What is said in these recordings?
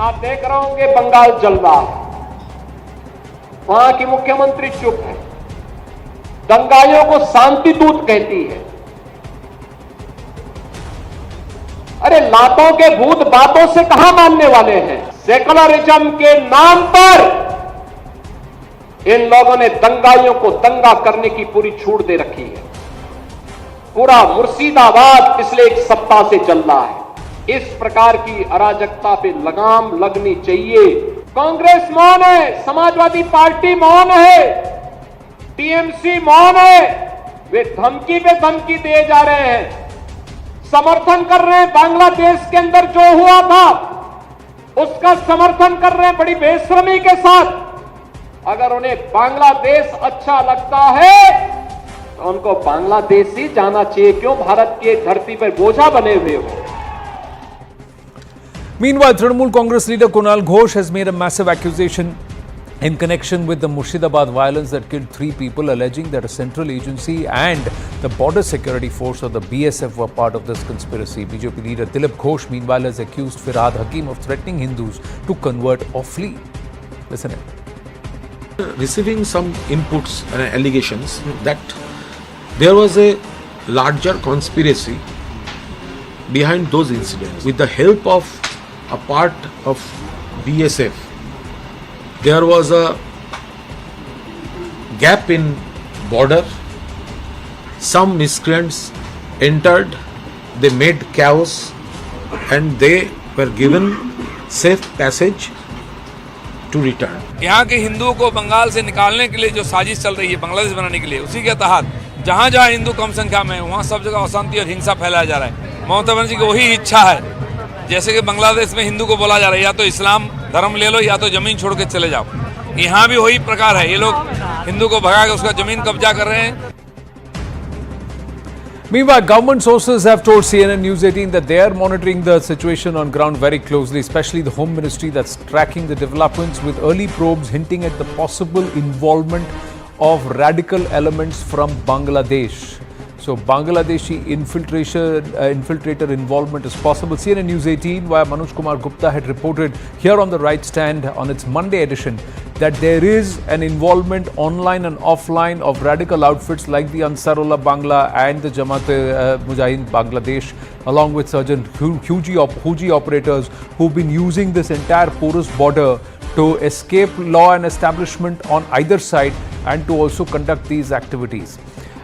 आप देख रहे होंगे बंगाल जल रहा है, वहां की मुख्यमंत्री चुप है, दंगाइयों को शांति दूत कहती है। अरे लातों के भूत बातों से कहां मानने वाले हैं? सेकुलरिज्म के नाम पर इन लोगों ने दंगाइयों को दंगा करने की पूरी छूट दे रखी है। पूरा मुर्शिदाबाद पिछले एक सप्ताह से चल रहा है। इस प्रकार की अराजकता पे लगाम लगनी चाहिए। कांग्रेस मौन है, समाजवादी पार्टी मौन है, टीएमसी मौन है। वे धमकी पे धमकी दिए जा रहे हैं, समर्थन कर रहे हैं। बांग्लादेश के अंदर जो हुआ था उसका समर्थन कर रहे हैं बड़ी बेशर्मी के साथ। अगर उन्हें बांग्लादेश अच्छा लगता है तो उनको बांग्लादेश ही जाना चाहिए, क्यों भारत की धरती पर बोझा बने हुए हो। Meanwhile, Trinamool Congress leader Kunal Ghosh has made a massive accusation in connection with the Murshidabad violence that killed 3 people, alleging that a central agency and the border security force or the BSF were part of this conspiracy. BJP leader Dilip Ghosh, meanwhile, has accused Firhad Hakim of threatening Hindus to convert or flee. Listen in. Receiving some inputs and allegations that there was a larger conspiracy behind those incidents with the help of a part of BSF. There was a gap in border. Some miscreants entered, they made chaos and they were given safe passage to return. यहाँ के हिंदुओं को बंगाल से निकालने के लिए जो साजिश चल रही है बांग्लादेश बनाने के लिए, उसी के तहत जहाँ जहाँ हिंदू कम संख्या में है वहाँ सब जगह अशांति और हिंसा फैलाया जा रहा है। ममता बनर्जी की वही इच्छा है, जैसे कि बांग्लादेश में हिंदू को बोला जा रहा है या तो इस्लाम धर्म ले लो या तो जमीन छोड़ के चले जाओ। यहाँ भी वही प्रकार है, ये लोग हिंदू को भगा के उसका जमीन कब्जा कर रहे हैं। Meanwhile, government sources have told CNN News 18 that they are monitoring the situation on ground very closely, especially the Home Ministry that's tracking the developments with early probes hinting at the possible involvement of radical elements from Bangladesh. So Bangladeshi infiltrator involvement is possible. CNN News 18 via Manoj Kumar Gupta had reported here on the Right Stand on its Monday edition that there is an involvement online and offline of radical outfits like the Ansarullah Bangla and the Jamaat-e-Mujahideen Bangladesh, along with certain Houthi operators who've been using this entire porous border to escape law and establishment on either side and to also conduct these activities.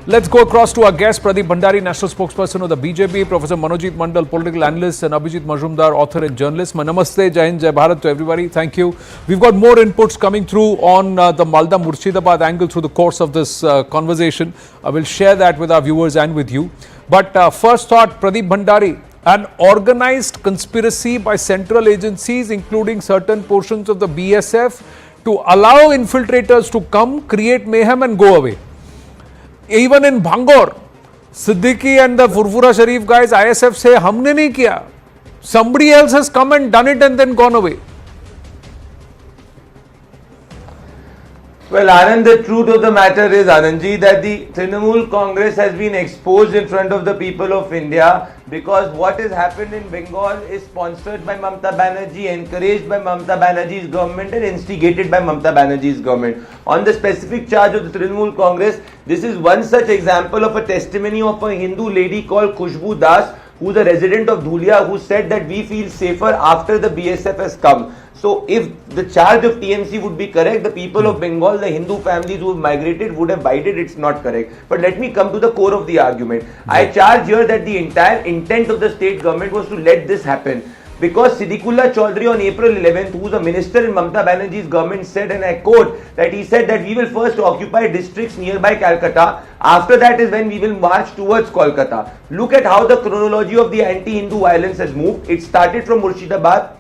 Let's go across to our guest, Pradeep Bhandari, national spokesperson of the BJP, Professor Manojit Mandal, political analyst, and Abhijit Majumdar, author and journalist. Namaste, Jai Hind, Jai Bharat to everybody. Thank you. We've got more inputs coming through on the Malda Murshidabad angle through the course of this conversation. I will share that with our viewers and with you. But first thought, Pradeep Bhandari, an organized conspiracy by central agencies, including certain portions of the BSF, to allow infiltrators to come, create mayhem and go away. Even in Bhangor, Siddiqui and the Furfura Sharif guys, ISF say, humne nahi kiya. Somebody else has come and done it and then gone away. Well, Anand, the truth of the matter is, Anandji, that the Trinamool Congress has been exposed in front of the people of India because what has happened in Bengal is sponsored by Mamata Banerjee, encouraged by Mamata Banerjee's government and instigated by Mamata Banerjee's government. On the specific charge of the Trinamool Congress, this is one such example of a testimony of a Hindu lady called Khushbu Das, who is a resident of Dhulia, who said that we feel safer after the BSF has come. So if the charge of TMC would be correct, the people of Bengal, the Hindu families who have migrated would have bided. It's not correct. But let me come to the core of the argument. I charge here that the entire intent of the state government was to let this happen. Because Siddiqullah Chaudhary on April 11th, who is a minister in Mamata Banerjee's government, said, and I quote, that he said that we will first occupy districts nearby Calcutta. After that is when we will march towards Kolkata. Look at how the chronology of the anti-Hindu violence has moved. It started from Murshidabad,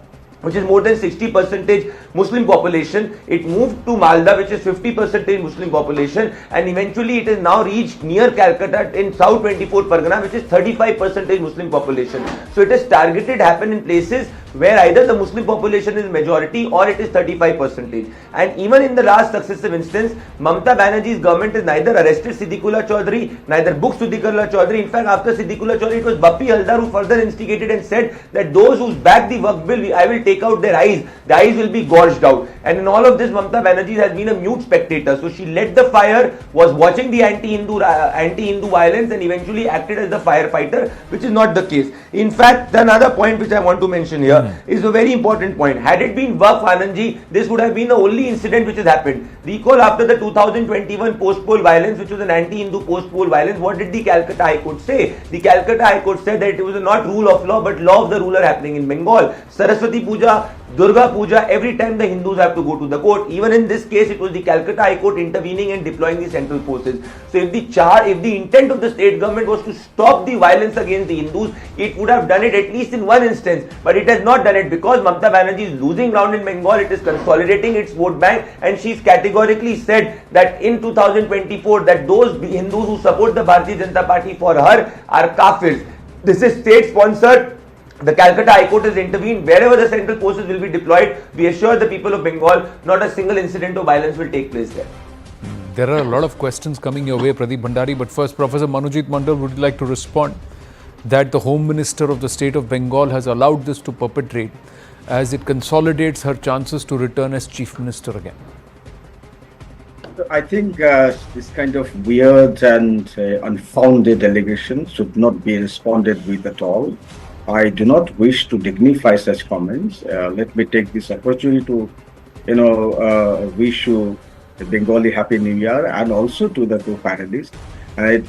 which is more than 60% Muslim population. It moved to Malda, which is 50% Muslim population, and eventually it has now reached near Calcutta in South 24 Pargana, which is 35% Muslim population. So it has targeted happened in places where either the Muslim population is majority or it is 35%. And even in the last successive instance, Mamata Banerjee's government has neither arrested Siddiqullah Chaudhary, neither booked Siddiqullah Chaudhary. In fact, after Siddiqullah Chaudhary, it was Bappi Haldar who further instigated and said that those who back the Waqf bill, I will take out their eyes. The eyes will be gorged out. And in all of this, Mamata Banerjee has been a mute spectator. So she led the fire, was watching the anti-Hindu violence, and eventually acted as the firefighter, which is not the case. In fact, another point which I want to mention here is a very important point. Had it been Waqf Anandji, this would have been the only incident which has happened. Recall after the 2021 post-poll violence, which was an anti-Hindu post-poll violence, what did the Calcutta High Court say? The Calcutta High Court said that it was not rule of law, but law of the ruler happening in Bengal. Saraswati Puja, Durga Puja, every time the Hindus have to go to the court. Even in this case, it was the Calcutta High Court intervening and deploying the central forces. So if the intent of the state government was to stop the violence against the Hindus, it would have done it at least in one instance. But it has not done it because Mamata Banerjee is losing ground in Bengal. It is consolidating its vote bank, and she's categorically said that in 2024 that those Hindus who support the Bharatiya Janata Party for her are kafirs. This is state sponsored. The Calcutta High Court has intervened. Wherever the central forces will be deployed, we assure the people of Bengal not a single incident of violence will take place there. There are a lot of questions coming your way, Pradeep Bhandari, but first, Professor Manojit Mandal, would you like to respond that the Home Minister of the state of Bengal has allowed this to perpetrate as it consolidates her chances to return as Chief Minister again? I think this kind of weird and unfounded allegations should not be responded with at all. I do not wish to dignify such comments. Let me take this opportunity to, wish you a Bengali Happy New Year, and also to the co-panelists.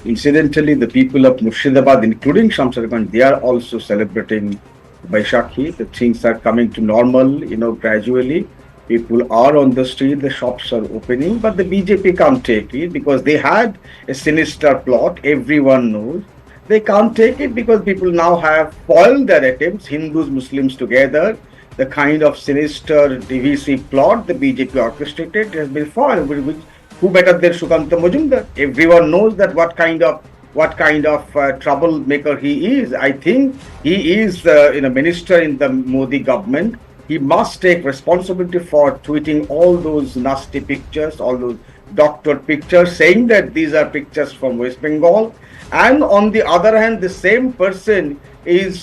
Incidentally, the people of Murshidabad, including Shamsarganj, they are also celebrating Baishakhi. The things are coming to normal, gradually. People are on the street, the shops are opening, but the BJP can't take it because they had a sinister plot, everyone knows. They can't take it because people now have foiled their attempts, Hindus, Muslims together. The kind of sinister divisive plot the BJP orchestrated has been foiled. Who better than Sukanta Majumdar? Everyone knows that what kind of troublemaker he is. I think he is a minister in the Modi government. He must take responsibility for tweeting all those nasty pictures, all those doctored pictures, saying that these are pictures from West Bengal. And on the other hand, the same person is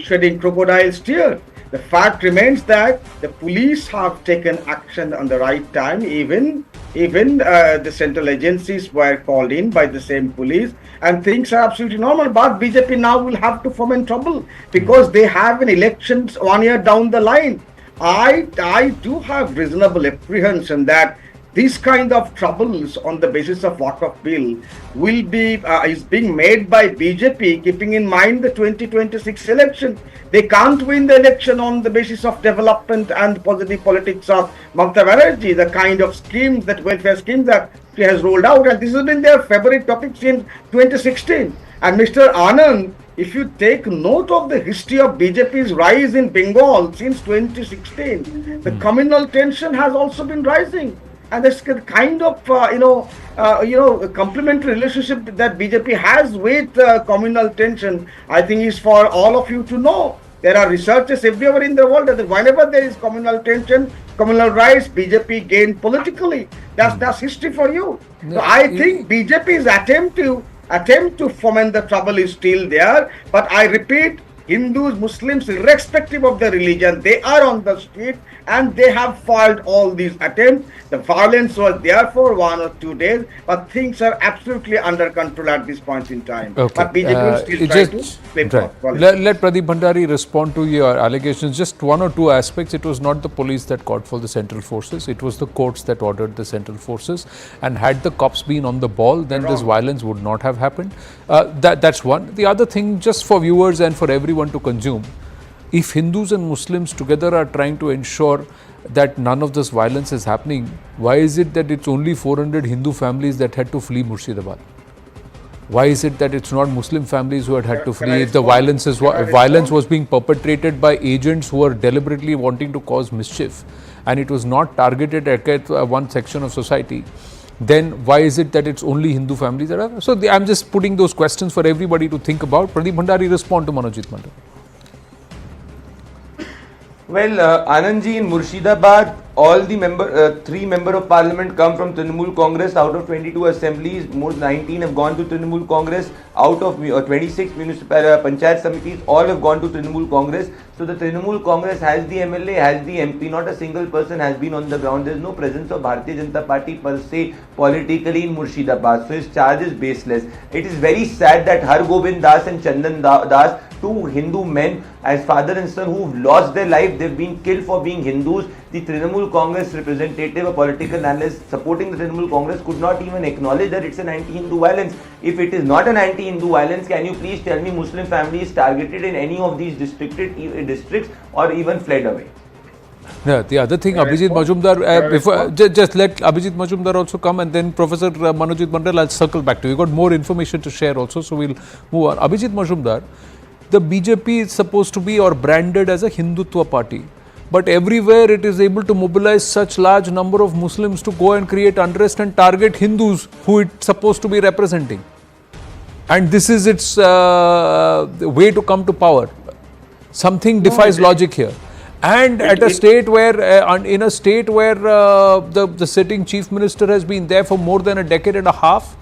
shedding crocodile's tears. The fact remains that the police have taken action on the right time. Even the central agencies were called in by the same police, and things are absolutely normal. But BJP now will have to foment trouble because they have an elections 1 year down the line. I do have reasonable apprehension that this kind of troubles on the basis of Waqf bill will be is being made by BJP, keeping in mind the 2026 election. They can't win the election on the basis of development and positive politics of Mamata Banerjee, the kind of schemes, that welfare schemes that she has rolled out, and this has been their favorite topic since 2016. And Mr. Anand, if you take note of the history of BJP's rise in Bengal since 2016, the communal tension has also been rising. And this kind of, complementary relationship that BJP has with communal tension, I think is for all of you to know. There are researchers everywhere in the world that whenever there is communal tension, communal rise, BJP gain politically. That's history for you. So I think BJP's attempt to foment the trouble is still there. But I repeat, Hindus, Muslims, irrespective of their religion, they are on the street and they have foiled all these attempts. The violence was there for 1 or 2 days, but things are absolutely under control at this point in time. Okay. But BJP will still try to play politics. Let Pradeep Bhandari respond to your allegations. Just 1 or 2 aspects. It was not the police that called for the central forces. It was the courts that ordered the central forces. And had the cops been on the ball, then this violence would not have happened. That's one. The other thing, just for viewers and for everyone to consume, if Hindus and Muslims together are trying to ensure that none of this violence is happening, why is it that it's only 400 Hindu families that had to flee Murshidabad? Why is it that it's not Muslim families who had to flee? If the violence was being perpetrated by agents who were deliberately wanting to cause mischief, and it was not targeted at one section of society, then why is it that it's only Hindu families that are? So I'm just putting those questions for everybody to think about. Pradeep Bhandari, respond to Manojit Mandal. Well, Anandji, in Murshidabad, all the three member of parliament come from Trinamool Congress. Out of 22 assemblies, more than 19 have gone to Trinamool Congress. Out of 26 municipal panchayat samitis, all have gone to Trinamool Congress. So the Trinamool Congress has the MLA, has the MP. Not a single person has been on the ground. There is no presence of Bharatiya Janata Party per se politically in Murshidabad. So his charge is baseless. It is very sad that Har Gobind Das and Chandan Das, two Hindu men, as father and son, who've lost their life, they've been killed for being Hindus. The Trinamool Congress representative, a political analyst supporting the Trinamool Congress, could not even acknowledge that it's an anti-Hindu violence. If it is not an anti-Hindu violence, can you please tell me Muslim families targeted in any of these districts or even fled away? Yeah, the other thing, Abhijit Majumdar, just let Abhijit Majumdar also come, and then Professor Manojit Mandal, I'll circle back to you. You've got more information to share also, so we'll move on. Abhijit Majumdar, the BJP is supposed to be or branded as a Hindutva party, but everywhere it is able to mobilize such large number of Muslims to go and create unrest and target Hindus who it's supposed to be representing. And this is its way to come to power. Something defies logic here. And at a state where, in a state where the sitting chief minister has been there for more than a decade and a half,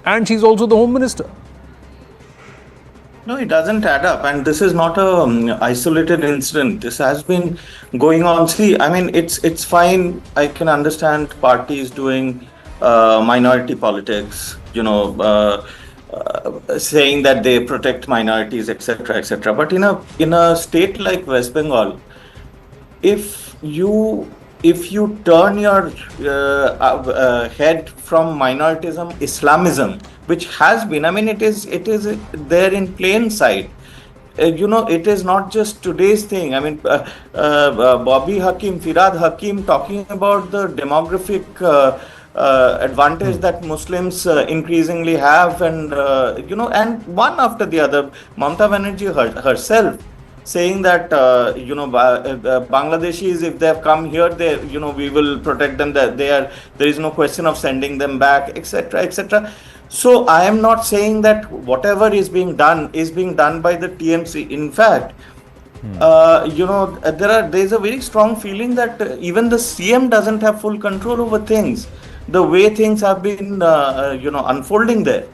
and she's also the home minister. No, it doesn't add up, and this is not a isolated incident. This has been going on. See, I mean, it's fine. I can understand parties doing minority politics, saying that they protect minorities, etc., etc. But in a state like West Bengal, if you turn your head from minoritism, Islamism, which has been, I mean, it is there in plain sight. It is not just today's thing. I mean, Bobby Hakim, Firad Hakim talking about the demographic advantage that Muslims increasingly have, and and one after the other, Mamata Banerjee herself saying that Bangladeshis, if they have come here, they we will protect them. That there is no question of sending them back, etc., etc. So I am not saying that whatever is being done by the TMC. In fact, there is a very strong feeling that even the CM doesn't have full control over things, the way things have been unfolding there,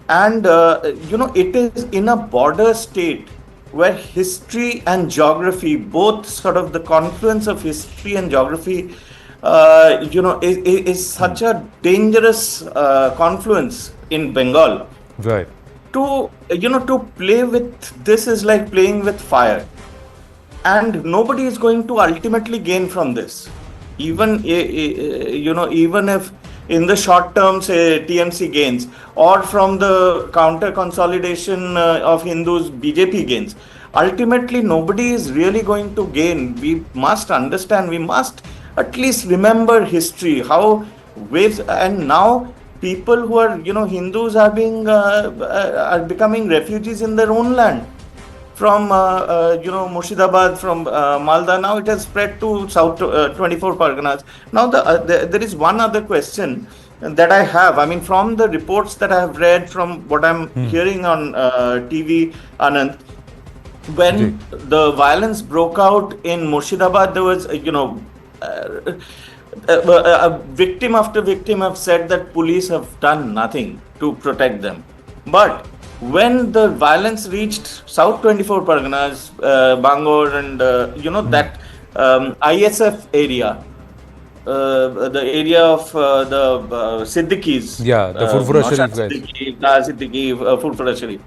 and it is in a border state where history and geography, both sort of the confluence of history and geography, is such a dangerous confluence in Bengal. Right. To play with this is like playing with fire, and nobody is going to ultimately gain from this. Even if in the short term, say TMC gains, or from the counter consolidation of Hindus, BJP gains, ultimately nobody is really going to gain. We must understand, we must at least remember history, how waves, and now people who are Hindus are becoming refugees in their own land. From Murshidabad, from Malda, now it has spread to South 24 Parganas. Now there is one other question that I have. I mean, from the reports that I have read, from what I'm hearing on TV, Anand, when the violence broke out in Murshidabad, there was victim after victim have said that police have done nothing to protect them. But when the violence reached South 24 Parganas, Bangor, and that ISF area, the area of the Siddiquis, the Furfura Sharif guys. Furfura Sharif.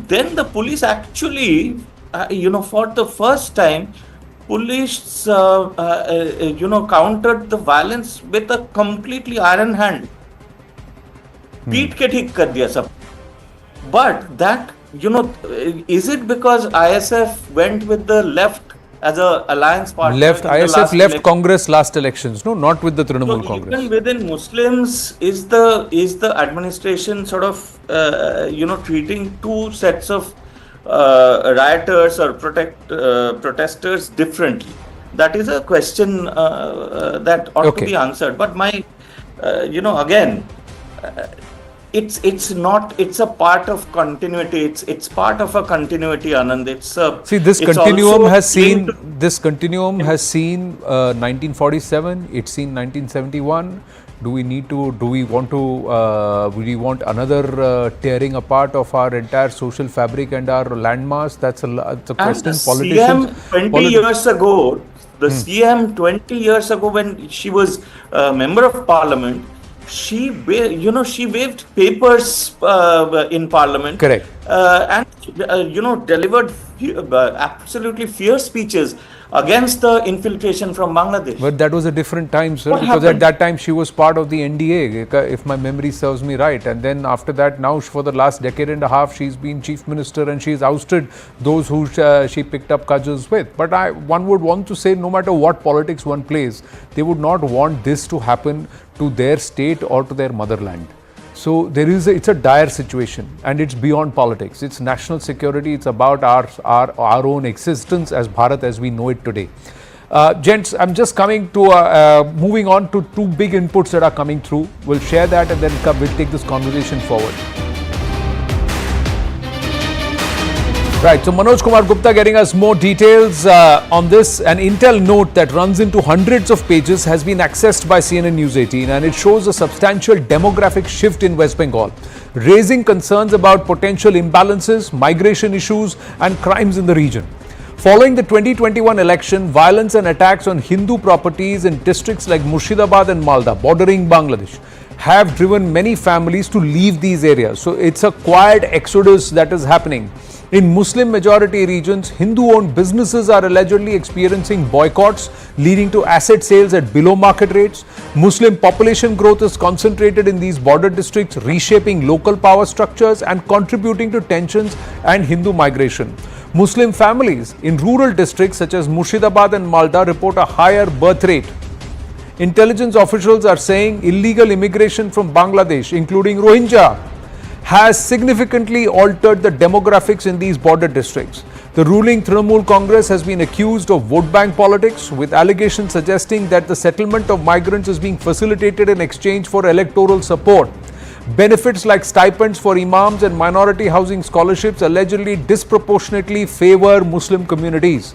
Then the police actually, for the first time, police countered the violence with a completely iron hand. Beat ke theek kar diya sab. But that, is it because ISF went with the left as a alliance partner? ISF left Congress last elections, no, not with the Trinamool Congress. Even within Muslims, is the administration sort of treating two sets of rioters or protesters differently? That is a question that ought to be answered. But my, again, it's a part of continuity. It's part of a continuity, Anand. This this continuum has seen 1947, it's seen 1971. Do we want another tearing apart of our entire social fabric and our landmass? That's a question. CM 20 years ago, CM 20 years ago, when she was a member of parliament, she waved papers in parliament. Correct. And delivered absolutely fierce speeches against the infiltration from Bangladesh. But that was a different time, sir, What because happened? at that time she was part of the NDA, if my memory serves me right. And then after that, now for the last decade and a half, she's been chief minister and she's ousted those who she picked up cudgels with. But one would want to say, no matter what politics one plays, they would not want this to happen to their state or to their motherland. So it's a dire situation, and it's beyond politics. It's national security. It's about our own existence as Bharat as we know it today. Gents, I'm just coming to moving on to two big inputs that are coming through. We'll share that and then we'll take this conversation forward. Right, so Manoj Kumar Gupta getting us more details on this. An intel note that runs into hundreds of pages has been accessed by CNN News 18, and it shows a substantial demographic shift in West Bengal, raising concerns about potential imbalances, migration issues and crimes in the region. Following the 2021 election, violence and attacks on Hindu properties in districts like Murshidabad and Malda, bordering Bangladesh, have driven many families to leave these areas. So it's a quiet exodus that is happening. In Muslim majority regions, Hindu-owned businesses are allegedly experiencing boycotts, leading to asset sales at below market rates. Muslim population growth is concentrated in these border districts, reshaping local power structures and contributing to tensions and Hindu migration. Muslim families in rural districts such as Murshidabad and Malda report a higher birth rate. Intelligence officials are saying illegal immigration from Bangladesh, including Rohingya, has significantly altered the demographics in these border districts. The ruling Trinamool Congress has been accused of vote bank politics, with allegations suggesting that the settlement of migrants is being facilitated in exchange for electoral support. Benefits like stipends for imams and minority housing scholarships allegedly disproportionately favor Muslim communities.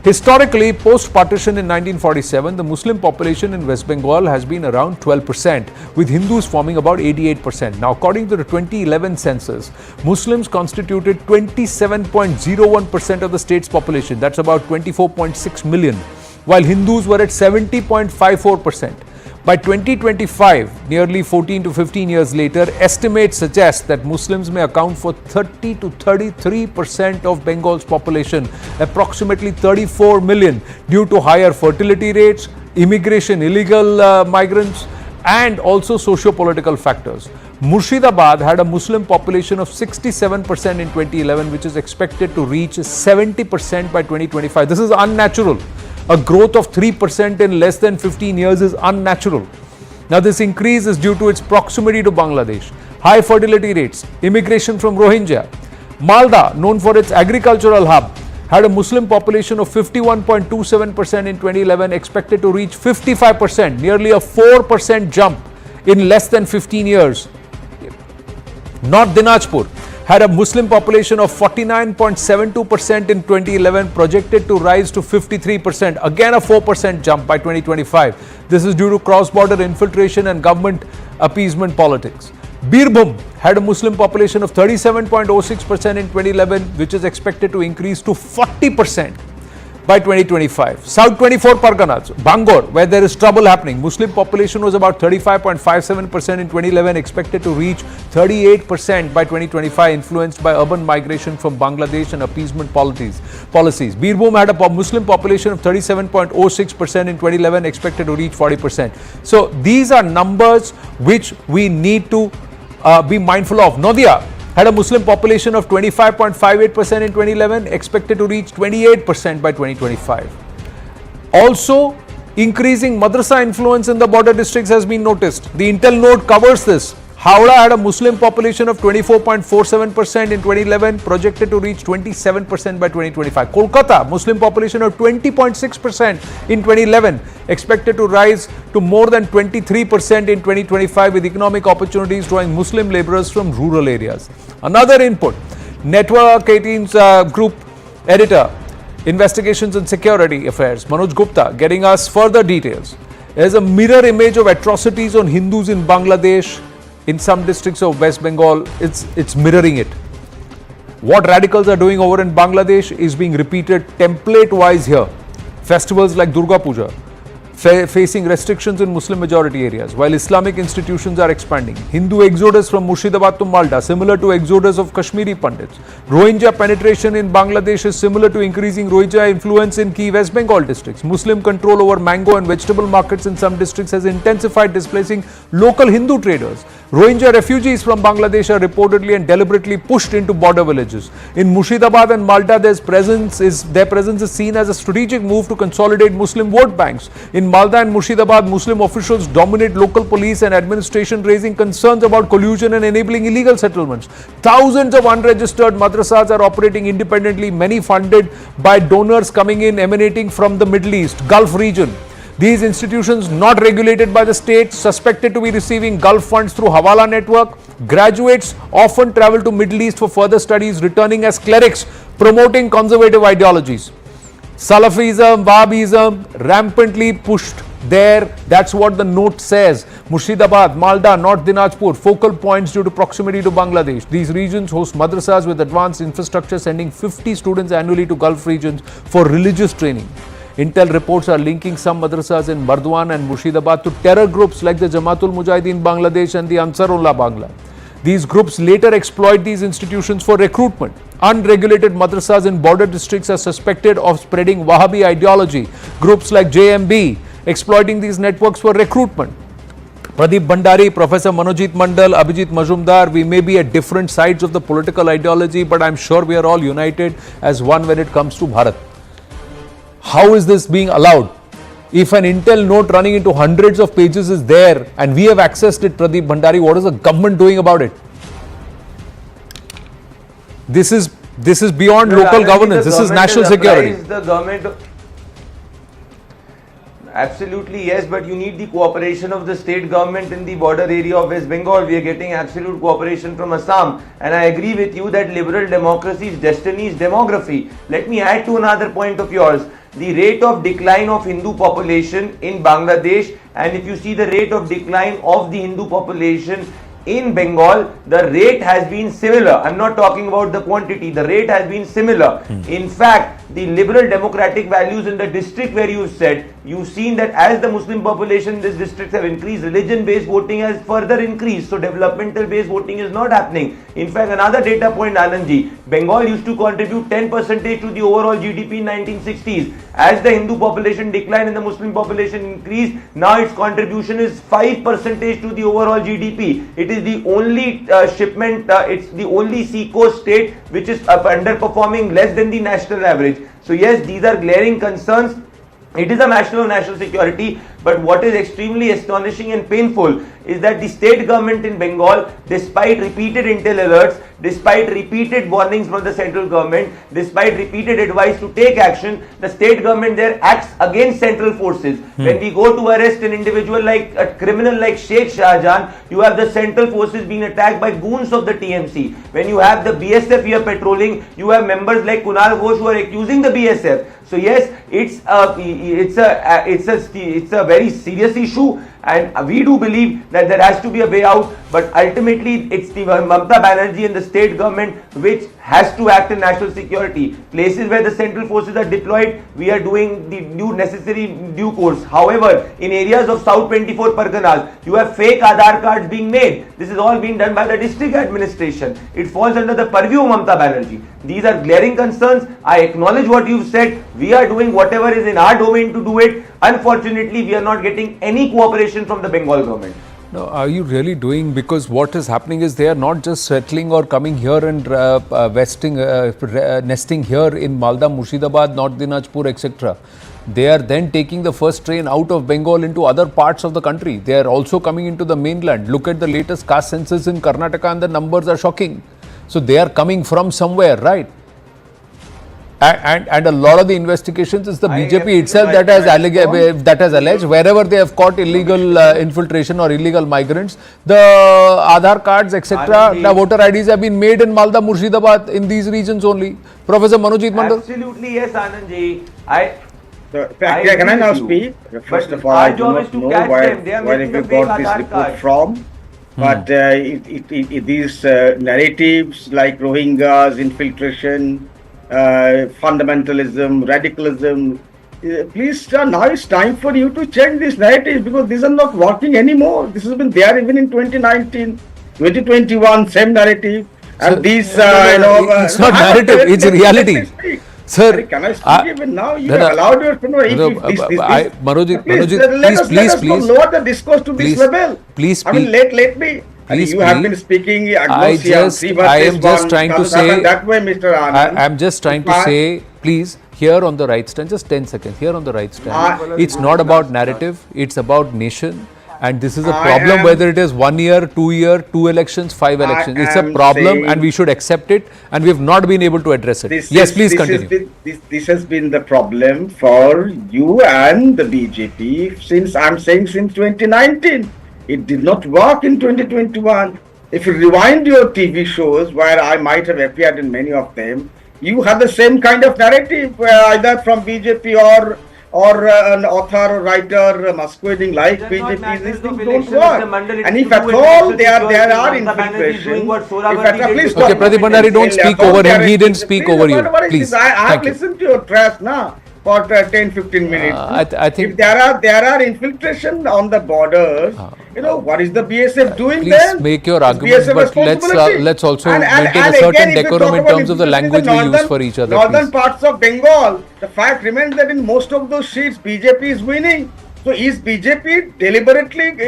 Historically, post-partition in 1947, the Muslim population in West Bengal has been around 12%, with Hindus forming about 88%. Now, according to the 2011 census, Muslims constituted 27.01% of the state's population. That's about 24.6 million, while Hindus were at 70.54%. By 2025, nearly 14 to 15 years later, estimates suggest that Muslims may account for 30 to 33% of Bengal's population, approximately 34 million, due to higher fertility rates, immigration, illegal migrants, and also socio-political factors. Murshidabad had a Muslim population of 67% in 2011, which is expected to reach 70% by 2025. This is unnatural. A growth of 3% in less than 15 years is unnatural. Now, this increase is due to its proximity to Bangladesh, high fertility rates, immigration from Rohingya. Malda, known for its agricultural hub, had a Muslim population of 51.27% in 2011, expected to reach 55%, nearly a 4% jump in less than 15 years. North Dinajpur had a Muslim population of 49.72% in 2011, projected to rise to 53%, again a 4% jump by 2025. This is due to cross-border infiltration and government appeasement politics. Birbhum had a Muslim population of 37.06% in 2011, which is expected to increase to 40% by 2025. South 24 Parganas, Bangor, where there is trouble happening, Muslim population was about 35.57% in 2011, expected to reach 38% by 2025, influenced by urban migration from Bangladesh and appeasement policies. Birbhum had a Muslim population of 37.06% in 2011, expected to reach 40%. So these are numbers which we need to be mindful of. Nadia had a Muslim population of 25.58% in 2011, expected to reach 28% by 2025. Also, increasing madrasa influence in the border districts has been noticed. The Intel note covers this. Howrah had a Muslim population of 24.47% in 2011, projected to reach 27% by 2025. Kolkata, Muslim population of 20.6% in 2011, expected to rise to more than 23% in 2025, with economic opportunities drawing Muslim laborers from rural areas. Another input, Network 18's group editor Investigations and Security Affairs, Manoj Gupta, getting us further details. There's a mirror image of atrocities on Hindus in Bangladesh. In some districts of West Bengal, it's mirroring it. What radicals are doing over in Bangladesh is being repeated template-wise here. Festivals like Durga Puja facing restrictions in Muslim majority areas, while Islamic institutions are expanding. Hindu exodus from Murshidabad to Malda, similar to exodus of Kashmiri Pandits. Rohingya penetration in Bangladesh is similar to increasing Rohingya influence in key West Bengal districts. Muslim control over mango and vegetable markets in some districts has intensified, displacing local Hindu traders. Rohingya refugees from Bangladesh are reportedly and deliberately pushed into border villages. In Murshidabad and Malda, their presence is seen as a strategic move to consolidate Muslim vote banks. In Malda and Murshidabad, Muslim officials dominate local police and administration, raising concerns about collusion and enabling illegal settlements. Thousands of unregistered madrasas are operating independently, many funded by donors coming in emanating from the Middle East, Gulf region. These institutions, not regulated by the state, suspected to be receiving Gulf funds through Hawala network. Graduates often travel to Middle East for further studies, returning as clerics, promoting conservative ideologies. Salafism, Wahhabism, rampantly pushed there. That's what the note says. Murshidabad, Malda, North Dinajpur, focal points due to proximity to Bangladesh. These regions host madrasas with advanced infrastructure, sending 50 students annually to Gulf regions for religious training. Intel reports are linking some madrasas in Burdwan and Murshidabad to terror groups like the Jamaatul Mujahideen Bangladesh and the Ansarullah Bangla. These groups later exploit these institutions for recruitment. Unregulated madrasas in border districts are suspected of spreading Wahhabi ideology. Groups like JMB exploiting these networks for recruitment. Pradeep Bhandari, Professor Manojit Mandal, Abhijit Majumdar, we may be at different sides of the political ideology, but I'm sure we are all united as one when it comes to Bharat. How is this being allowed? If an Intel note running into hundreds of pages is there and we have accessed it, Pradeep Bhandari, what is the government doing about it? This is beyond local governance. This is national security. The government, absolutely yes, but you need the cooperation of the state government in the border area of West Bengal. We are getting absolute cooperation from Assam, and I agree with you that liberal democracy's destiny is demography. Let me add to another point of yours. The rate of decline of Hindu population in Bangladesh, and if you see the rate of decline of the Hindu population in Bengal, the rate has been similar. I'm not talking about the quantity, the rate has been similar. In fact, the liberal democratic values in the district where you've said, you've seen that as the Muslim population in this district have increased, religion-based voting has further increased. So developmental-based voting is not happening. In fact, another data point, Anandji, Bengal used to contribute 10% to the overall GDP in 1960s. As the Hindu population declined and the Muslim population increased, now its contribution is 5% to the overall GDP. It is the only it's the only seacoast state which is underperforming less than the national average. So yes, these are glaring concerns. It is a matter of national security, but what is extremely astonishing and painful is that the state government in Bengal, despite repeated intel alerts, despite repeated warnings from the central government, despite repeated advice to take action, the state government there acts against central forces. When we go to arrest an individual like a criminal like Sheikh Shahjahan, you have the central forces being attacked by goons of the TMC. When you have the BSF here patrolling, you have members like Kunal Ghosh who are accusing the BSF. So yes, it's a very serious issue, and we do believe that there has to be a way out, but ultimately it's the Mamata Banerjee and the state government which has to act in national security. Places where the central forces are deployed, we are doing the necessary due course. However, in areas of South 24 Parganas, you have fake Aadhaar cards being made. This is all being done by the district administration. It falls under the purview of Mamata Banerjee. These are glaring concerns. I acknowledge what you've said. We are doing whatever is in our domain to do it. Unfortunately, we are not getting any cooperation from the Bengal government. No, are you really doing? Because what is happening is they are not just settling or coming here and nesting here in Malda, Murshidabad, North Dinajpur, etc. They are then taking the first train out of Bengal into other parts of the country. They are also coming into the mainland. Look at the latest caste census in Karnataka and the numbers are shocking. So they are coming from somewhere, right? And a lot of the investigations is the BJP itself that has alleged wherever they have caught illegal infiltration or illegal migrants, the Aadhaar cards, etc., the voter IDs have been made in Malda, Murshidabad, in these regions only. Professor Manojit Mandal? Absolutely, yes, Anandji. Can I now speak? First of all, I do not know where have you got this report from. But these narratives like Rohingyas, infiltration, fundamentalism, radicalism, please, now it's time for you to change these narratives because these are not working anymore. This has been there even in 2019, 2021, same narrative. And these, it's not narrative, it's reality. Sir, can I speak even now? You have allowed your Manojit, please lower the discourse to this level. Please speak. I mean, let me. You have been speaking. I am just trying to say that way, Mr. Anand. I am just trying to say, please, here on the right stand, just 10 seconds, here on the right stand. It's not about narrative, it's about nation. And this is a problem whether it is 1 year, 2 year, 2 elections, 5 elections. It's a problem and we should accept it, and we have not been able to address it. Yes, please continue. This has been the problem for you and the BJP since 2019. It did not work in 2021. If you rewind your TV shows, where I might have appeared in many of them, you had the same kind of narrative, either from BJP or an author or writer masquerading like BJP. These things don't work. And if at all there are infiltration, please okay, Pradeep Bhandari, don't speak over him. He didn't speak over you. Please. I have listened to your trash now for 10-15 minutes. I think if there are infiltration on the borders, what is the BSF doing please then? Please make your arguments, but let's also maintain a certain decorum in terms of the language we use for each other. Northern parts of Bengal, the fact remains that in most of those seats, BJP is winning. So is BJP deliberately,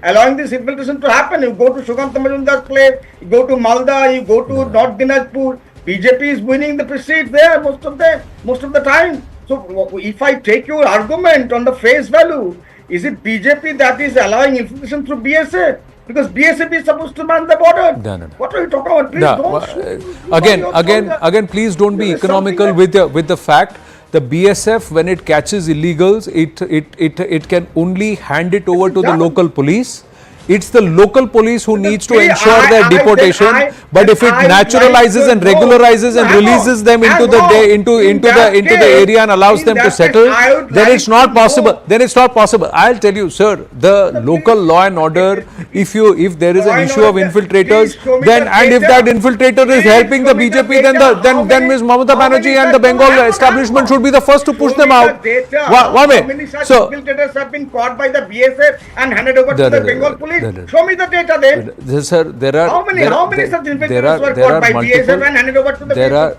allowing this infiltration to happen? You go to Suganta Majumdar's place, you go to Malda, you go to North Dinajpur. BJP is winning the seats there most of the time. So if I take your argument on the face value, is it BJP that is allowing infiltration through BSF? Because BSF is supposed to man the border. No. What are you talking about? Please again, please don't be economical with the fact. The BSF, when it catches illegals, it can only hand it over to the local police. It's the local police who needs to ensure their deportation. But if it naturalizes and regularizes and releases them into the area and allows them to settle, then it's not possible. I'll tell you, sir, the local law and order. If there is an issue of infiltrators, then and if that infiltrator is helping the BJP, then Ms. Mamata Banerjee and the Bengal establishment should be the first to push them out. How many such infiltrators have been caught by the BSF and handed over to the Bengal police? Show me the data then. Sir, there are how many such infiltrators were caught by BSF and handed over to the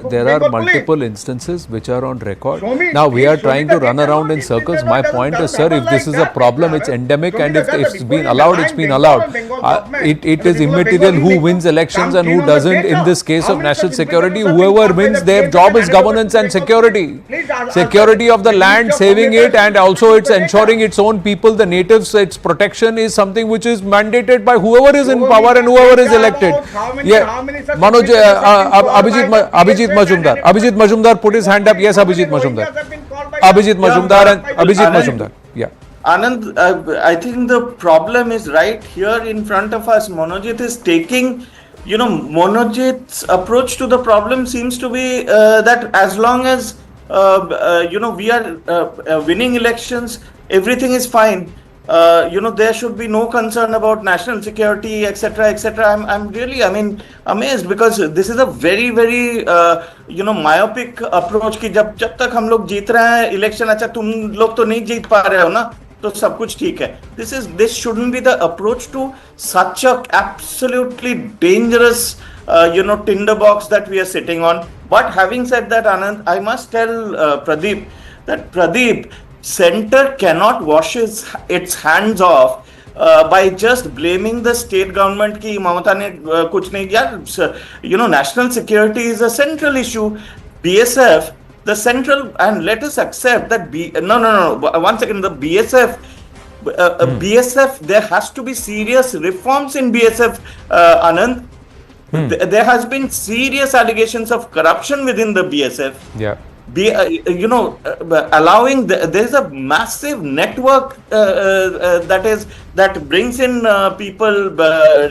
there are multiple instances which are on record. Now we are trying to run around in circles. My point is, sir, if this is a problem, it's endemic, and if it's been allowed, it's been allowed. It is immaterial who wins elections and who doesn't. In this case of national security, whoever wins, their job is governance and security. Security of the land, saving it, and also it's ensuring its own people, the natives, its protection is something which is mandated by whoever is in power and whoever is elected. Manoj, Abhijit Majumdar put his hand up. Yes, Abhijit Majumdar. Yeah. Anand, I think the problem is right here in front of us. Manojit is taking, Manojit's approach to the problem seems to be that as long as, we are winning elections, everything is fine. There should be no concern about national security, etc., etc. I'm really, amazed because this is a very, very, myopic approach. कि जब तक हम लोग जीत रहे हैं election, अच्छा तुम लोग तो नहीं जीत पा रहे हो ना, तो सब कुछ ठीक है. This shouldn't be the approach to such a absolutely dangerous, tinderbox that we are sitting on. But having said that, Anand, I must tell Pradeep that Center cannot wash its hands off by just blaming the state government ki Mamata ne kuch nahi kiya. National security is a central issue. BSF, the central, and let us accept that no. 1 second, the BSF, BSF, there has to be serious reforms in BSF, Anand. There has been serious allegations of corruption within the BSF. Yeah. Allowing there's a massive network that brings in people,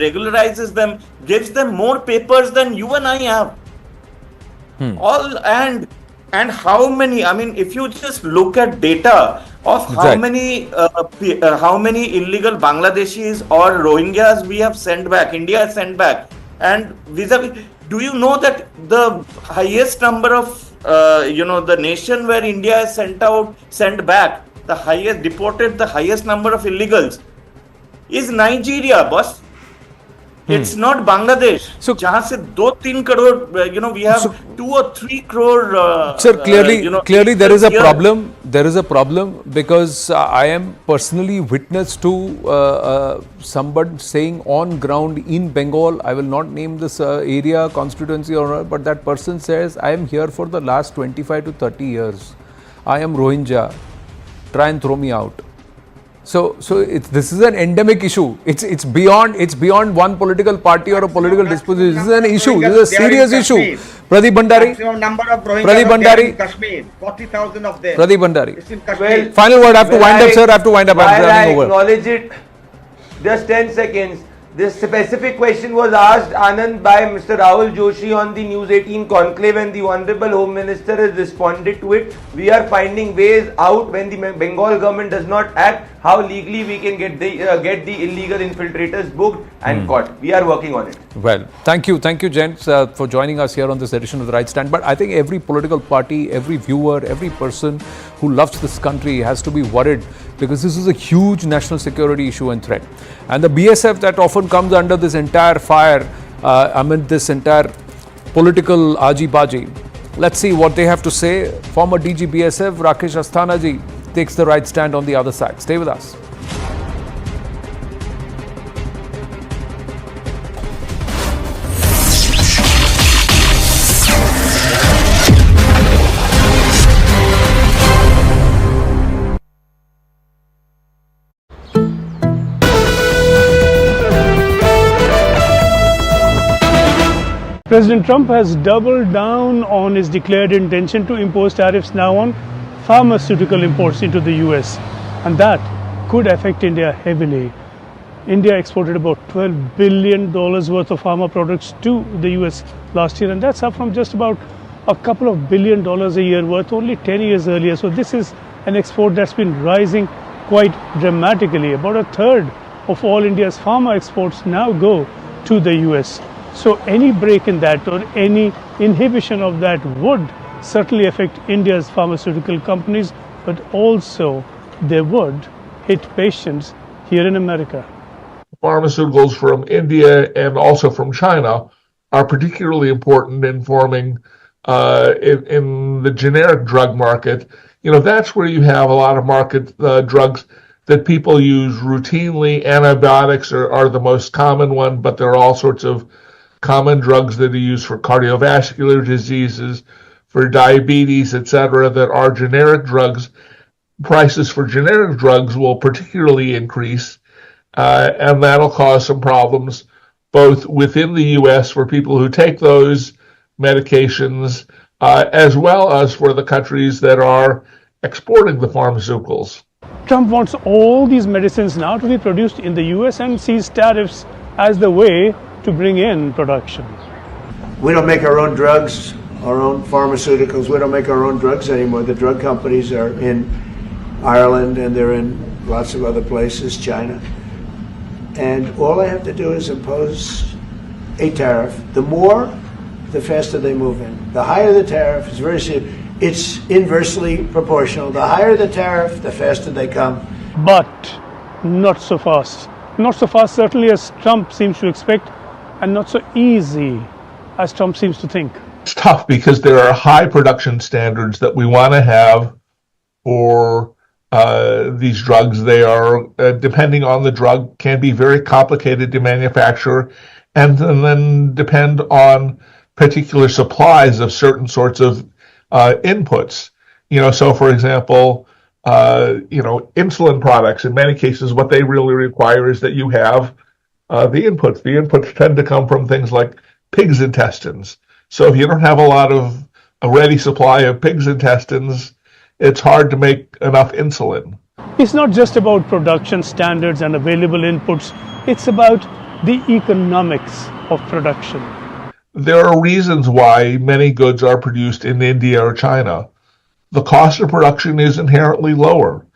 regularizes them, gives them more papers than you and I have. And how many? I mean, if you just look at data of how many illegal Bangladeshis or Rohingyas we have sent back, India has sent back, and vis-a-vis, do you know that the highest number of the nation where India has sent back the highest, deported the highest number of illegals is Nigeria, boss. It's not Bangladesh. So, जहाँ से 2-3 crore, we have 2 or 3 crore. Sir, clearly there is a problem. There is a problem because I am personally witness to someone saying on ground in Bengal, I will not name this area, constituency or not, but that person says, I am here for the last 25 to 30 years. I am Rohingya. Try and throw me out. So this is an endemic issue. It's beyond one political party or a political disposition. This is an issue. This is a serious issue. Pradeep Bhandari. Pradeep Bhandari. Kashmir, 40,000 of them. Pradeep Bhandari. It's in Kashmir. Final word. I have to wind up, sir. I have to wind up. While I acknowledge it, just 10 seconds. This specific question was asked, Anand, by Mr. Rahul Joshi on the News 18 conclave, and the Honorable Home Minister has responded to it. We are finding ways out when the Bengal government does not act, how legally we can get the illegal infiltrators booked and caught. We are working on it. Well, thank you, gents, for joining us here on this edition of The Right Stand. But I think every political party, every viewer, every person who loves this country has to be worried, because this is a huge national security issue and threat. And the BSF that often comes under this entire fire, amid this entire political aji-baji. Let's see what they have to say. Former DG BSF Rakesh Asthana ji takes the right stand on the other side. Stay with us. President Trump has doubled down on his declared intention to impose tariffs now on pharmaceutical imports into the US, and that could affect India heavily. India exported about $12 billion worth of pharma products to the US last year, and that's up from just about a couple of $1 billion a year worth only 10 years earlier. So this is an export that's been rising quite dramatically. About a third of all India's pharma exports now go to the US. So any break in that or any inhibition of that would certainly affect India's pharmaceutical companies, but also they would hit patients here in America. Pharmaceuticals from India and also from China are particularly important in forming in the generic drug market. You know, that's where you have a lot of market drugs that people use routinely. Antibiotics are the most common one, but there are all sorts of common drugs that are used for cardiovascular diseases, for diabetes, etc., that are generic drugs. Prices for generic drugs will particularly increase, and that'll cause some problems both within the U.S. for people who take those medications, as well as for the countries that are exporting the pharmaceuticals. Trump wants all these medicines now to be produced in the US and sees tariffs as the way to bring in production. We don't make our own drugs, our own pharmaceuticals. We don't make our own drugs anymore. The drug companies are in Ireland and they're in lots of other places, China. And all I have to do is impose a tariff. The more, the faster they move in. The higher the tariff, it's very simple. It's inversely proportional. The higher the tariff, the faster they come. But not so fast. Not so fast, certainly, as Trump seems to expect, and not so easy as Trump seems to think. It's tough because there are high production standards that we want to have for these drugs. They are, depending on the drug, can be very complicated to manufacture, and then depend on particular supplies of certain sorts of inputs. You know, so for example, insulin products, in many cases, what they really require is that you have the inputs. The inputs tend to come from things like pig's intestines. So if you don't have a ready supply of pig's intestines, it's hard to make enough insulin. It's not just about production standards and available inputs, it's about the economics of production. There are reasons why many goods are produced in India or China. The cost of production is inherently lower.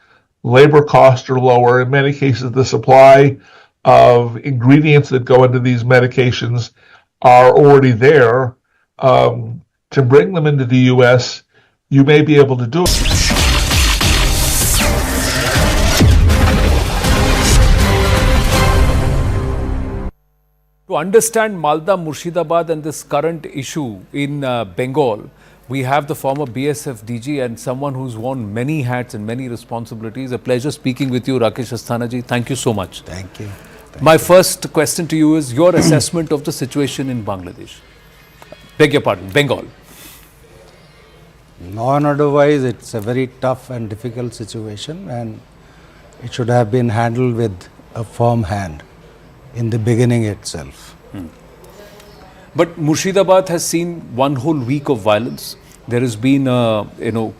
Labor costs are lower. In many cases, the supply of ingredients that go into these medications are already there. To bring them into the US, you may be able to do it. To understand Malda, Murshidabad and this current issue in Bengal, we have the former BSF DG and someone who's worn many hats and many responsibilities. A pleasure speaking with you, Rakesh Asthana ji. Thank you so much. Thank you. My first question to you is your assessment of the situation in Bangladesh. Beg your pardon, Bengal. Law and order wise, it's a very tough and difficult situation, and it should have been handled with a firm hand in the beginning itself. But Murshidabad has seen one whole week of violence. There has been a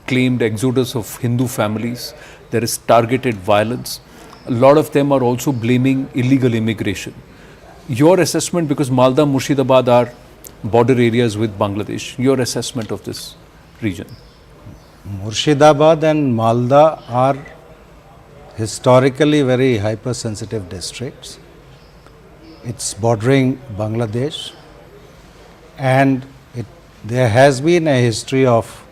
claimed exodus of Hindu families. There is targeted violence. A lot of them are also blaming illegal immigration. Your assessment, because Malda, Murshidabad are border areas with Bangladesh, your assessment of this region? Murshidabad and Malda are historically very hypersensitive districts. It's bordering Bangladesh, and there has been a history of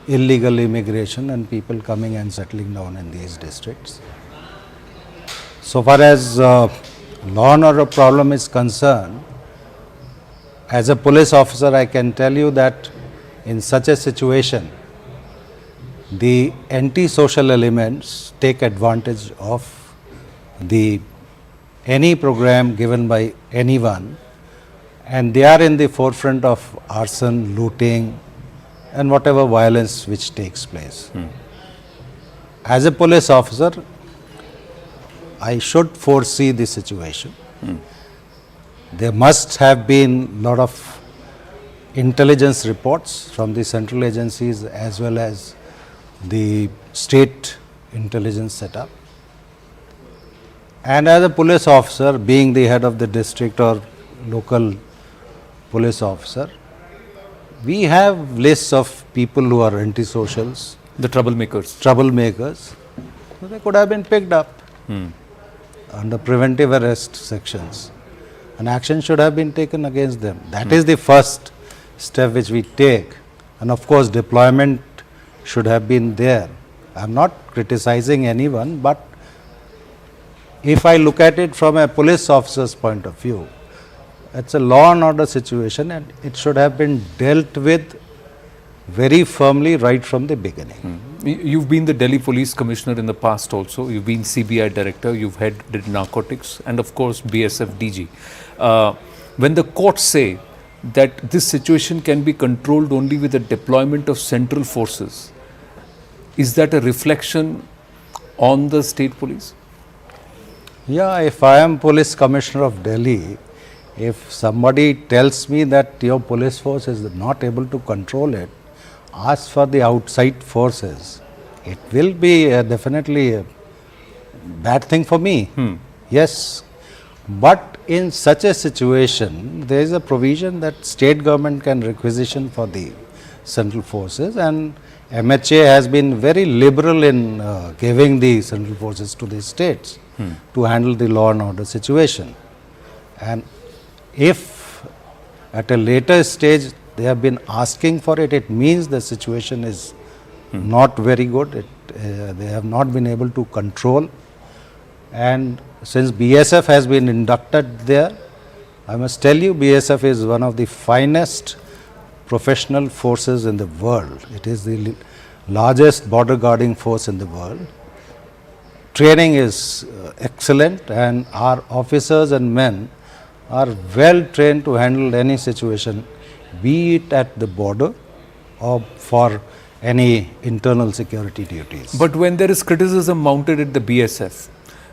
illegal immigration and people coming and settling down in these districts. So far as law and order problem is concerned, as a police officer, I can tell you that in such a situation, the anti-social elements take advantage of any program given by anyone, and they are in the forefront of arson, looting and whatever violence which takes place. As a police officer, I should foresee the situation. There must have been a lot of intelligence reports from the central agencies as well as the state intelligence setup. And as a police officer, being the head of the district or local police officer, we have lists of people who are anti-socials. The troublemakers. So they could have been picked up under preventive arrest sections. An action should have been taken against them. That is the first step which we take. And of course, deployment should have been there. I am not criticizing anyone, but if I look at it from a police officer's point of view, it's a law and order situation, and it should have been dealt with very firmly right from the beginning. You've been the Delhi Police Commissioner in the past also. You've been CBI Director. You've headed narcotics and of course BSF DG. When the courts say that this situation can be controlled only with the deployment of central forces, is that a reflection on the state police? Yeah, if I am Police Commissioner of Delhi, if somebody tells me that your police force is not able to control it, ask for the outside forces, it will be definitely a bad thing for me. Yes, but in such a situation, there is a provision that state government can requisition for the central forces, and MHA has been very liberal in giving the central forces to the states to handle the law and order situation. And if at a later stage they have been asking for it, it means the situation is not very good. They have not been able to control. And since BSF has been inducted there, I must tell you, BSF is one of the finest professional forces in the world. It is the largest border guarding force in the world. Training is excellent, and our officers and men are well trained to handle any situation, be it at the border or for any internal security duties. But when there is criticism mounted at the BSF,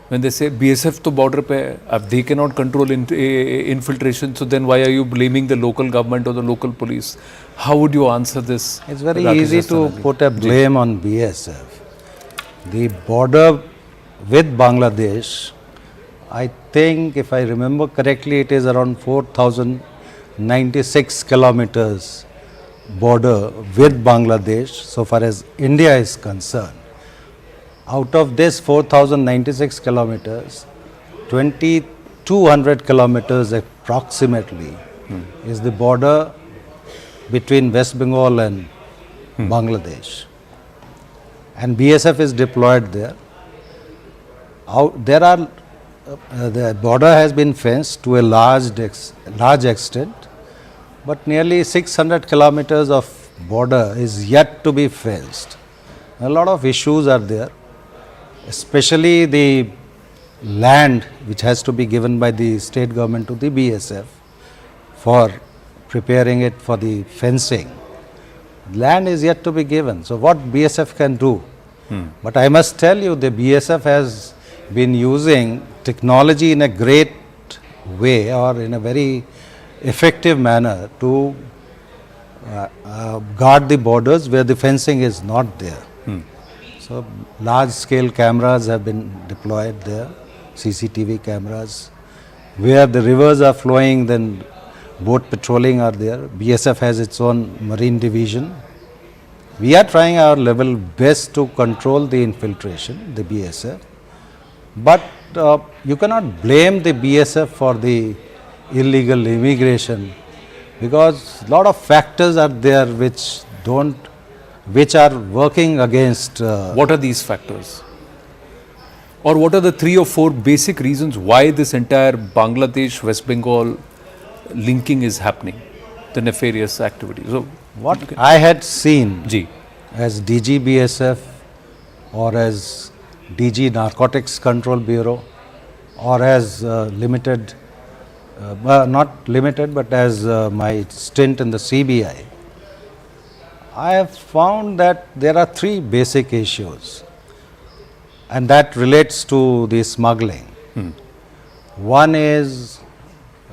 When they say BSF to border pe, they cannot control infiltration, so then why are you blaming the local government or the local police? How would you answer this? It's very easy to put a blame on BSF. The border with Bangladesh, I think if I remember correctly, it is around 4,096 kilometers border with Bangladesh so far as India is concerned. Out of this 4,096 kilometers, 2,200 kilometers approximately is the border between West Bengal and Bangladesh. And BSF is deployed there. The border has been fenced to a large extent, but nearly 600 kilometers of border is yet to be fenced. A lot of issues are there, especially the land which has to be given by the state government to the BSF for preparing it for the fencing. Land is yet to be given. So what BSF can do? But I must tell you, the BSF has been using technology in a great way or in a very effective manner to guard the borders where the fencing is not there. So large scale cameras have been deployed there, CCTV cameras. Where the rivers are flowing, then boat patrolling are there. BSF has its own marine division. We are trying our level best to control the infiltration, the BSF. But you cannot blame the BSF for the illegal immigration, because a lot of factors are there which are working against. What are these factors? Or what are the 3 or 4 basic reasons why this entire Bangladesh, West Bengal linking is happening, the nefarious activity? So what I had seen as DG BSF or as DG Narcotics Control Bureau or as not limited but as my stint in the CBI, I have found that there are 3 basic issues, and that relates to the smuggling. One is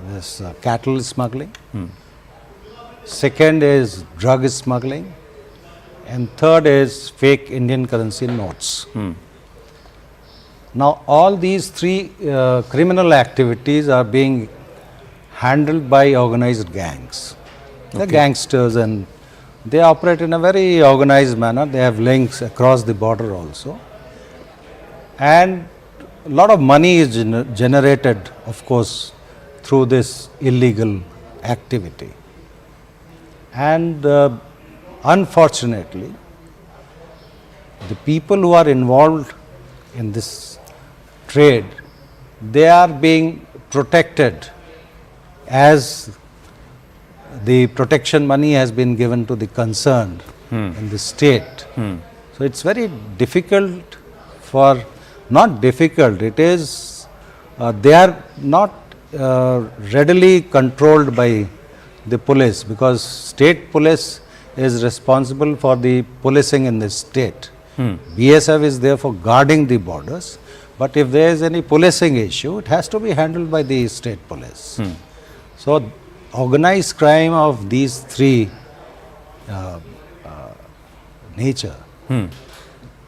this cattle smuggling. Second is drug smuggling. And third is fake Indian currency notes. Now all these 3 criminal activities are being handled by organized gangs. The gangsters, and they operate in a very organized manner. They have links across the border also. And a lot of money is generated, of course, through this illegal activity. And unfortunately, the people who are involved in this trade, they are being protected as the protection money has been given to the concerned in the state. So it's very difficult not difficult, it is, they are not readily controlled by the police, because state police is responsible for the policing in the state. BSF is there for guarding the borders, but if there is any policing issue, it has to be handled by the state police. So organized crime of these 3 nature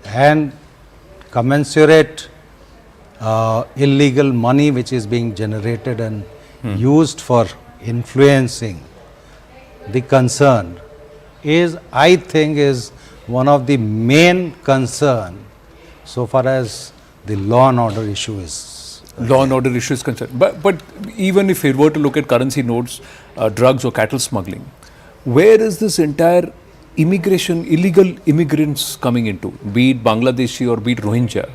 and commensurate illegal money which is being generated and used for influencing the concerned is, I think, is one of the main concern so far as the law and order issue is concerned. But even if we were to look at currency notes, drugs or cattle smuggling, where is this entire illegal immigrants coming into, be it Bangladeshi or be it Rohingya,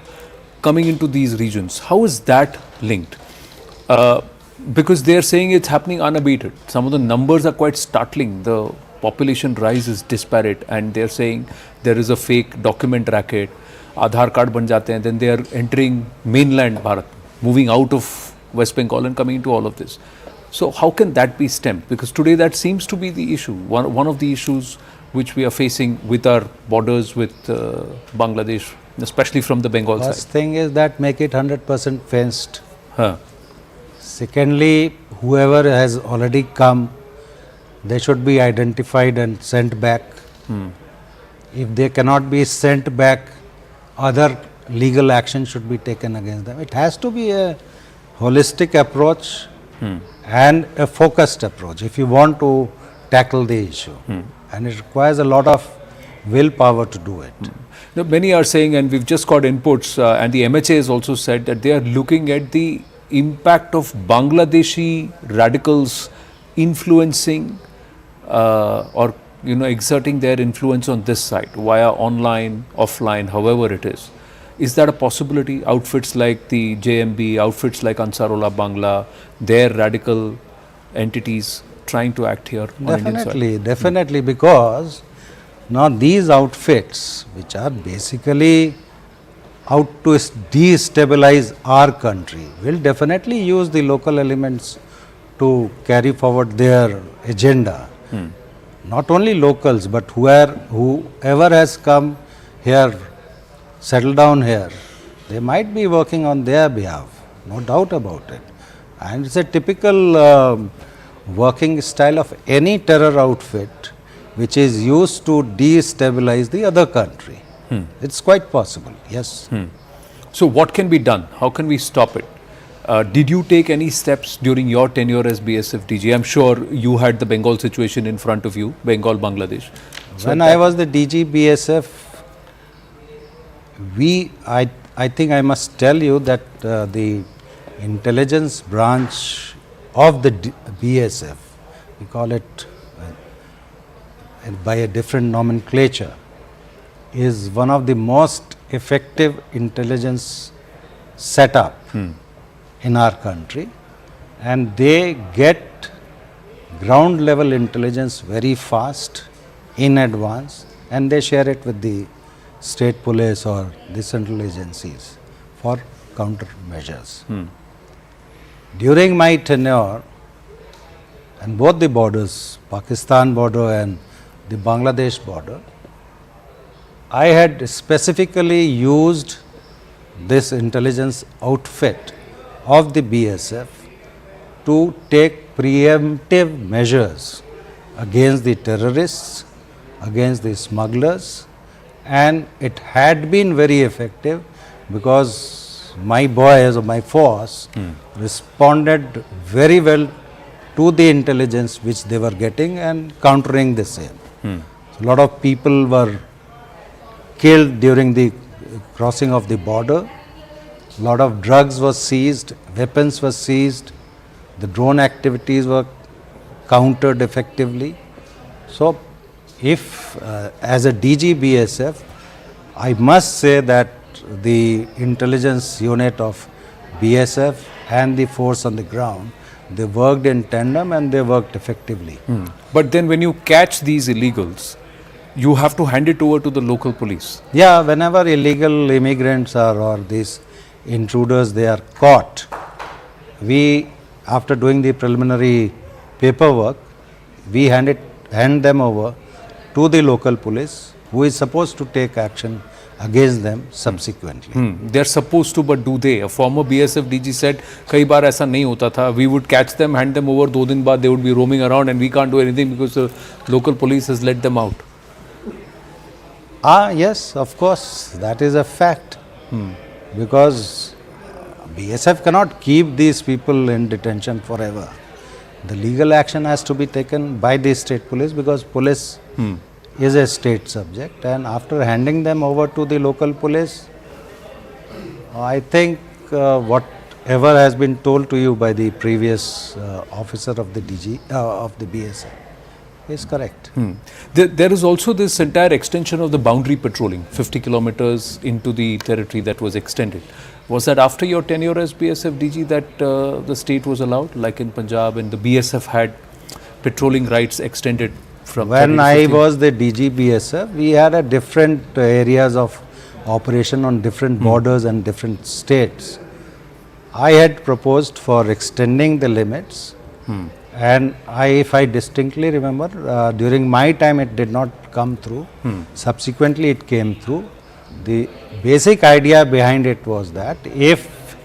coming into these regions? How is that linked? Because they are saying it's happening unabated. Some of the numbers are quite startling. The population rise is disparate, and they are saying there is a fake document racket, Aadhaar card ban jate hain, then they are entering mainland Bharat, moving out of West Bengal and coming into all of this. So how can that be stemmed? Because today that seems to be the issue, one of the issues which we are facing with our borders with Bangladesh, especially from the Bengal First side? thing is that make it 100% fenced. Huh. Secondly, whoever has already come, they should be identified and sent back. If they cannot be sent back, other legal action should be taken against them. It has to be a holistic approach and a focused approach if you want to tackle the issue. And it requires a lot of willpower to do it. Now, many are saying, and we've just got inputs, and the MHA has also said that they are looking at the impact of Bangladeshi radicals influencing or exerting their influence on this side via online, offline, however it is. Is that a possibility? Outfits like the JMB, outfits like Ansarullah Bangla, their radical entities trying to act here on Indian side? Definitely, because now these outfits, which are basically out to destabilize our country, will definitely use the local elements to carry forward their agenda. Not only locals, but whoever has come here, settled down here, they might be working on their behalf, no doubt about it. And it's a typical working style of any terror outfit which is used to destabilize the other country. It's quite possible, yes. So what can be done? How can we stop it? Did you take any steps during your tenure as BSF DG? I'm sure you had the Bengal situation in front of you, Bengal, Bangladesh. So when I was the DG BSF, I think I must tell you that the intelligence branch of the BSF, we call it by a different nomenclature, is one of the most effective intelligence setup in our country, and they get ground level intelligence very fast in advance, and they share it with the state police or the central agencies for countermeasures. During my tenure, and both the borders, Pakistan border and the Bangladesh border, I had specifically used this intelligence outfit of the BSF to take preemptive measures against the terrorists, against the smugglers, and it had been very effective because my boys or my force responded very well to the intelligence which they were getting and countering the same. So a lot of people were killed during the crossing of the border. A lot of drugs were seized, weapons were seized, the drone activities were countered effectively. So, if as a DG BSF, I must say that the intelligence unit of BSF and the force on the ground, they worked in tandem and they worked effectively. But then when you catch these illegals, you have to hand it over to the local police. Yeah, whenever illegal immigrants or these intruders, they are caught, we, after doing the preliminary paperwork, we hand them over to the local police, who is supposed to take action against them subsequently. They are supposed to, but do they? A former BSF DG said, "Kai baar aisa nahi hota tha. We would catch them, hand them over, 2 din baad they would be roaming around, and we can't do anything because the local police has let them out." Yes, of course, that is a fact. Because BSF cannot keep these people in detention forever. The legal action has to be taken by the state police because police is a state subject, and after handing them over to the local police, I think whatever has been told to you by the previous officer of the DG of the BSF is correct. There is also this entire extension of the boundary patrolling, 50 kilometers into the territory that was extended. Was that after your tenure as BSF DG that the state was allowed, like in Punjab, and the BSF had patrolling rights extended from? When I was the DG BSF, we had a different areas of operation on different borders and different states. I had proposed for extending the limits. And if I distinctly remember, during my time it did not come through. Subsequently it came through. The basic idea behind it was that if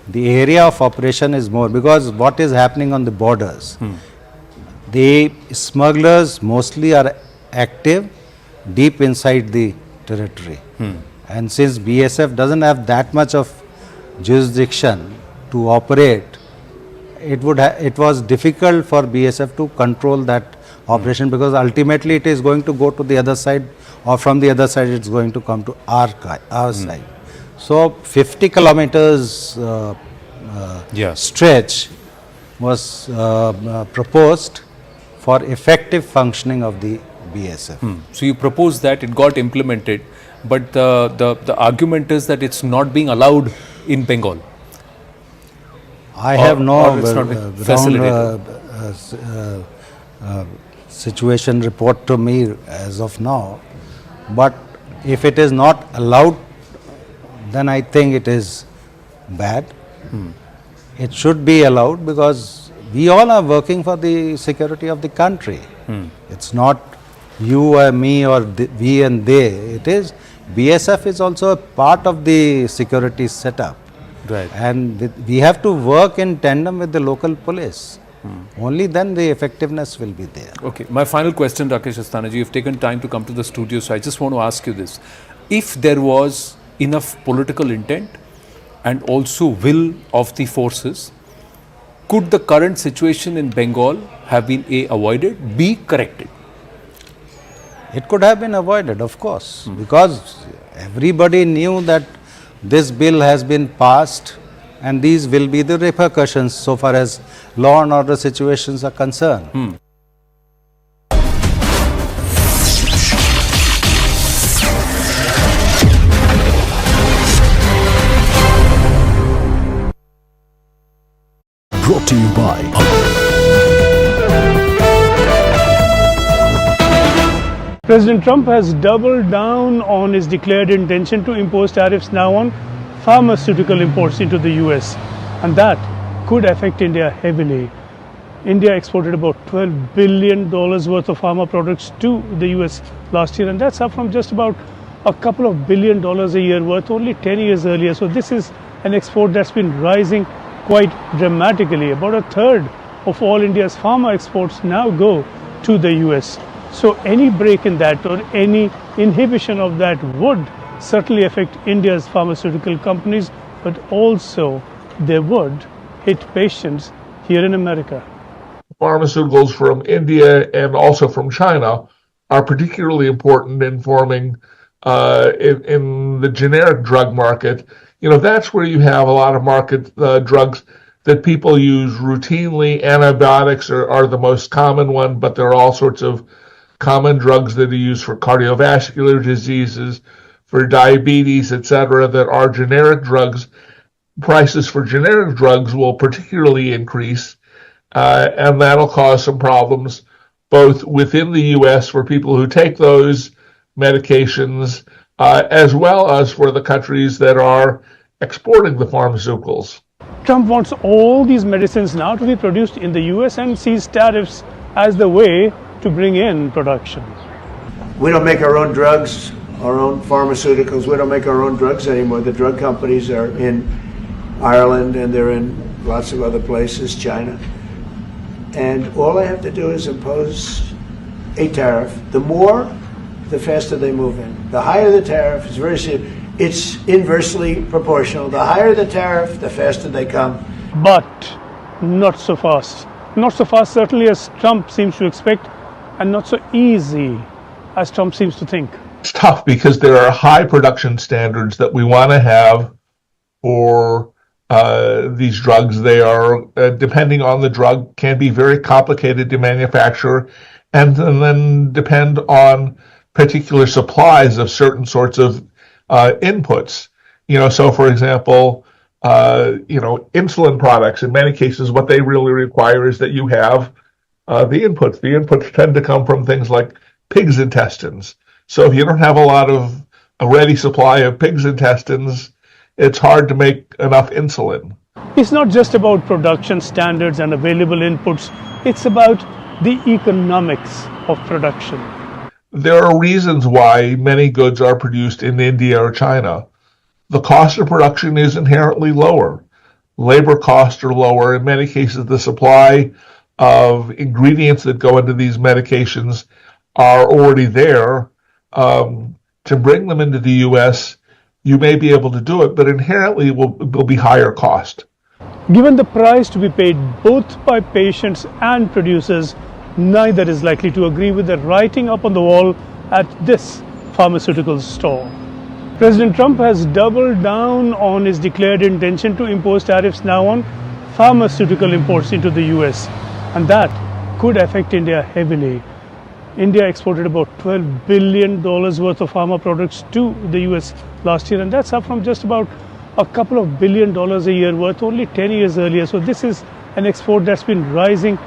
the area of operation is more, because what is happening on the borders, the smugglers mostly are active deep inside the territory. And since BSF doesn't have that much of jurisdiction to operate, it was difficult for BSF to control that operation, because ultimately it is going to go to the other side, or from the other side it's going to come to our side. So 50 kilometers stretch was proposed for effective functioning of the BSF. So you proposed that, it got implemented, but the argument is that it's not being allowed in Bengal. I have no situation report to me as of now, but if it is not allowed, then I think it is bad. It should be allowed, because we all are working for the security of the country. It's not you or me or we and they. It is BSF is also a part of the security setup. Right. And we have to work in tandem with the local police. Only then the effectiveness will be there. Okay, my final question, Rakesh Asthanaji, you've taken time to come to the studio, so I just want to ask you this. If there was enough political intent and also will of the forces, could the current situation in Bengal have been A, avoided, B, corrected? It could have been avoided, of course, because everybody knew that this bill has been passed and these will be the repercussions so far as law and order situations are concerned. Brought to you by President Trump has doubled down on his declared intention to impose tariffs now on pharmaceutical imports into the US, and that could affect India heavily. India exported about $12 billion worth of pharma products to the US last year, and that's up from just about a couple of $1 billion a year worth only 10 years earlier. So this is an export that's been rising quite dramatically. About a third of all India's pharma exports now go to the US. So any break in that or any inhibition of that would certainly affect India's pharmaceutical companies, but also they would hit patients here in America. Pharmaceuticals from India and also from China are particularly important in forming in the generic drug market. You know, that's where you have a lot of market drugs that people use routinely. Antibiotics are the most common one, but there are all sorts of common drugs that are used for cardiovascular diseases, for diabetes, etc., that are generic drugs. Prices for generic drugs will particularly increase, and that'll cause some problems both within the U.S. for people who take those medications, as well as for the countries that are exporting the pharmaceuticals. Trump wants all these medicines now to be produced in the US and sees tariffs as the way to bring in production. We don't make our own drugs, our own pharmaceuticals. We don't make our own drugs anymore. The drug companies are in Ireland and they're in lots of other places, China. And all I have to do is impose a tariff. The more, the faster they move in. The higher the tariff, it's very simple. It's inversely proportional. The higher the tariff, the faster they come. But not so fast. Not so fast, certainly, as Trump seems to expect, and not so easy as Trump seems to think. It's tough because there are high production standards that we want to have for these drugs. They are, depending on the drug, can be very complicated to manufacture, and then depend on particular supplies of certain sorts of inputs. You know, so for example, insulin products, in many cases, what they really require is that you have the inputs. The inputs tend to come from things like pig's intestines. So if you don't have a ready supply of pig's intestines, it's hard to make enough insulin. It's not just about production standards and available inputs. It's about the economics of production. there are reasons why many goods are produced in India or China. The cost of production is inherently lower. Labor costs are lower. In many cases, the supply of ingredients that go into these medications are already there. To bring them into the U.S., you may be able to do it, but inherently it will be higher cost. Given the price to be paid both by patients and producers, neither is likely to agree with the writing up on the wall at this pharmaceutical store. President Trump has doubled down on his declared intention to impose tariffs now on pharmaceutical imports into the US, and that could affect India heavily. India exported about $12 billion worth of pharma products to the US last year, and that's up from just about a couple of $1 billion a year worth only 10 years earlier. So this is an export that's been rising.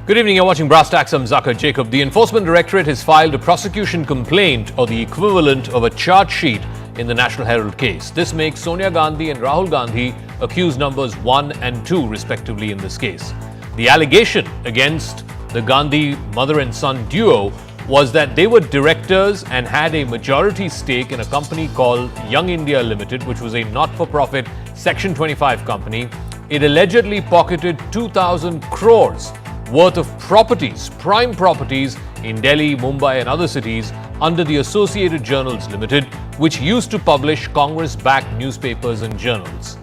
Good evening, you're watching Brass Tacks. I'm Zakir Jacob. The Enforcement Directorate has filed a prosecution complaint or the equivalent of a charge sheet in the National Herald case. This makes Sonia Gandhi and Rahul Gandhi accused numbers 1 and 2 respectively in this case. The allegation against the Gandhi mother and son duo was that they were directors and had a majority stake in a company called Young India Limited, which was a not-for-profit Section 25 company. It allegedly pocketed 2,000 crores worth of properties, prime properties in Delhi, Mumbai and other cities under the Associated Journals Limited, which used to publish Congress-backed newspapers and journals.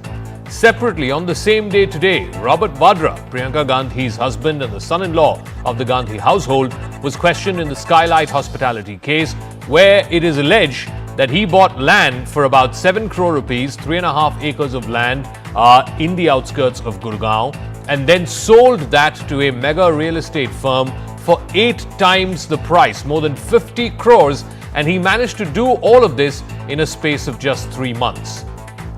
Separately, on the same day today, Robert Vadra, Priyanka Gandhi's husband and the son-in-law of the Gandhi household, was questioned in the Skylight Hospitality case, where it is alleged that he bought land for about 7 crore rupees, 3.5 acres of land in the outskirts of Gurgaon, and then sold that to a mega real estate firm for 8 times the price, more than 50 crores, and he managed to do all of this in a space of just 3 months.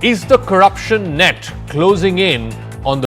Is the corruption net closing in